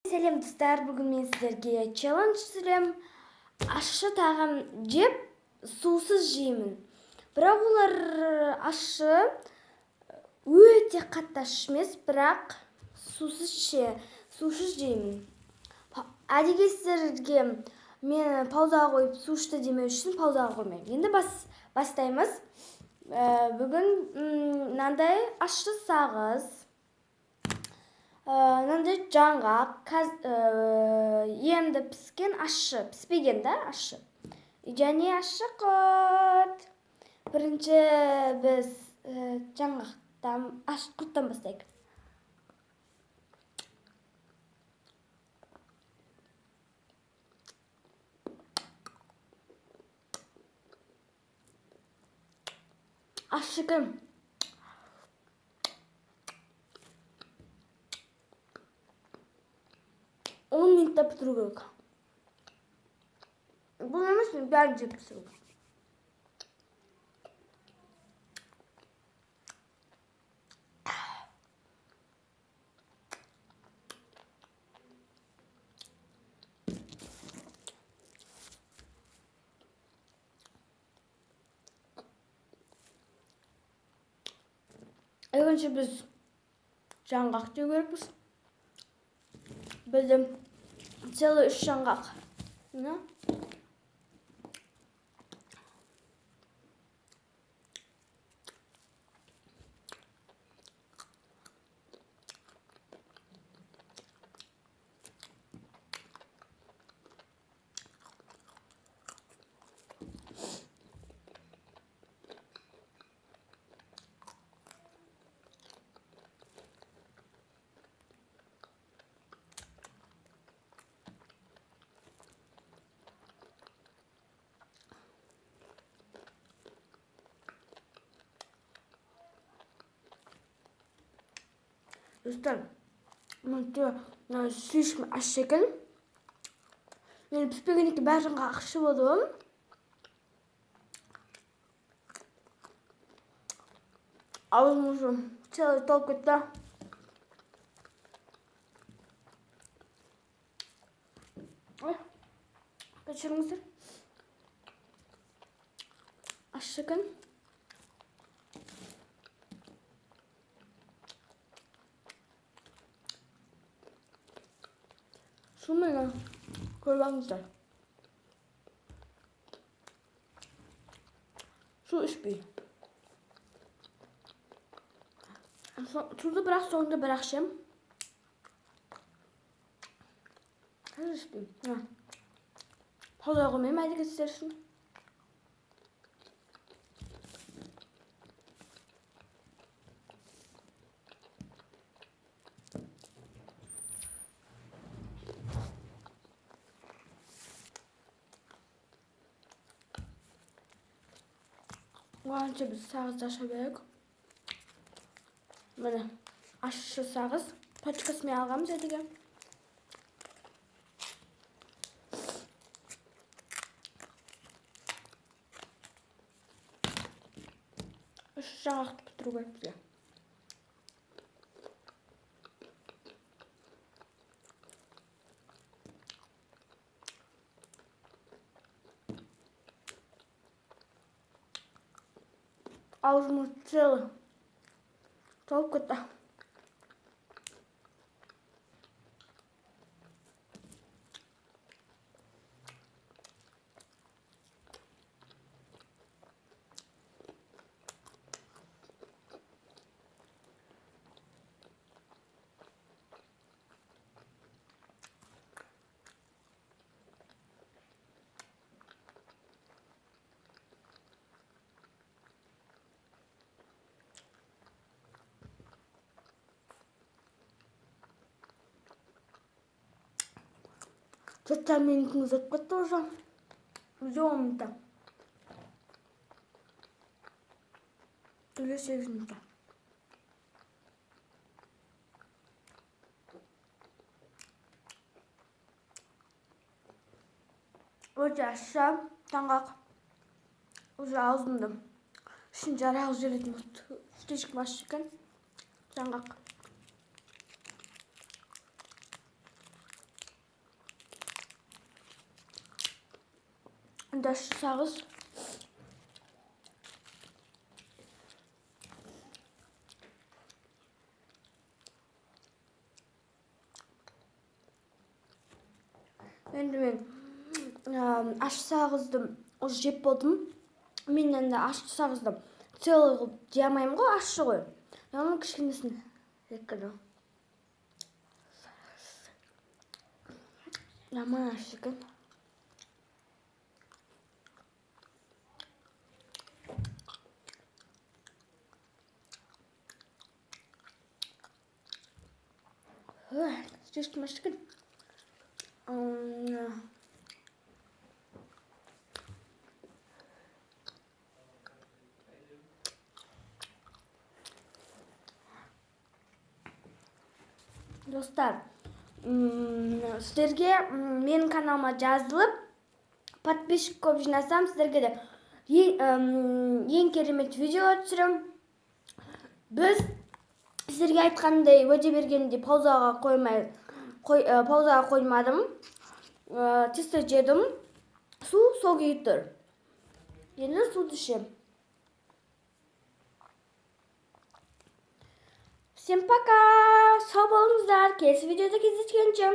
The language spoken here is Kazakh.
Сәлем достар, бүгін мен сіздерге челлендж түсірем. Ащы тағам жеп, сусыз жеймін. Бірақ олар ащы өте қатты ащы емес, бірақ сусыз жеймін. Әдеге сіздерге мен паузаға қойып су ішті демеу үшін паузаға қоймаймын. Енді бастаймыз. Бүгін мынандай ащы сағыз, мынандай жаңғақ, енді піскен ащы, піспеген да ащы. Және ащы құрт. Бірінші біз жаңғақтан, ащы құрттан бастайық. Ащы кім? 10 минутта пісіру керек. Бұл емес, мен бәрін жеп пісіру керек. Екінші біз жаңғақ жеу керекпіз. Бізде целый 3 жаңғақ. Dostlar, bu слишком ащы екен. Мен піспегеннен бәрі жаңғақ ащы болды. Аузым уже целый толып кетті. Кешіріңіздер. Ащы екен. Шумыға көріп алыңыздар. Су ішпей. Суды бірақ соңында бірақ ішем. Қазір ішпеймін. Паузаға қоймаймын әдеге сіздер үшін. Оғанша біз сағызды аша берейік. Міне, ащы сағыз. Пачкасымен алғамыз әдеге. Үш жаңғақты бітіру керек бізге. Аузымыз целый толып кетті. Төрт минутымыз өтіп кетті уже. Уже 10 минутта. Уже 8 минутта. Өте ащы жаңғақ. Уже аузымды ішін жарағы жіберетін слишком ащы екен жаңғақ. күнде ашсаңыз енді мен аш сағызды уже жеп болдым. Мен енді аш сағызды целый қылып жей алмаймын ғой, ащы ғой. Оның кішкенесін екілі. Жаман аш екен. Слишком аш екен. Достар, сіздерге менің каналыма жазылып, подписчик көп жинасам, сіздерге де ең керемет видео түсірем. Біз сіздерге айтқандай уәде бергенде паузаға қоймадым. Тесті жедім. Су сол күйіп тұр. Енді суды ішем. Всем пока! Сау болыңыздар. Келесі видеода кездескенше.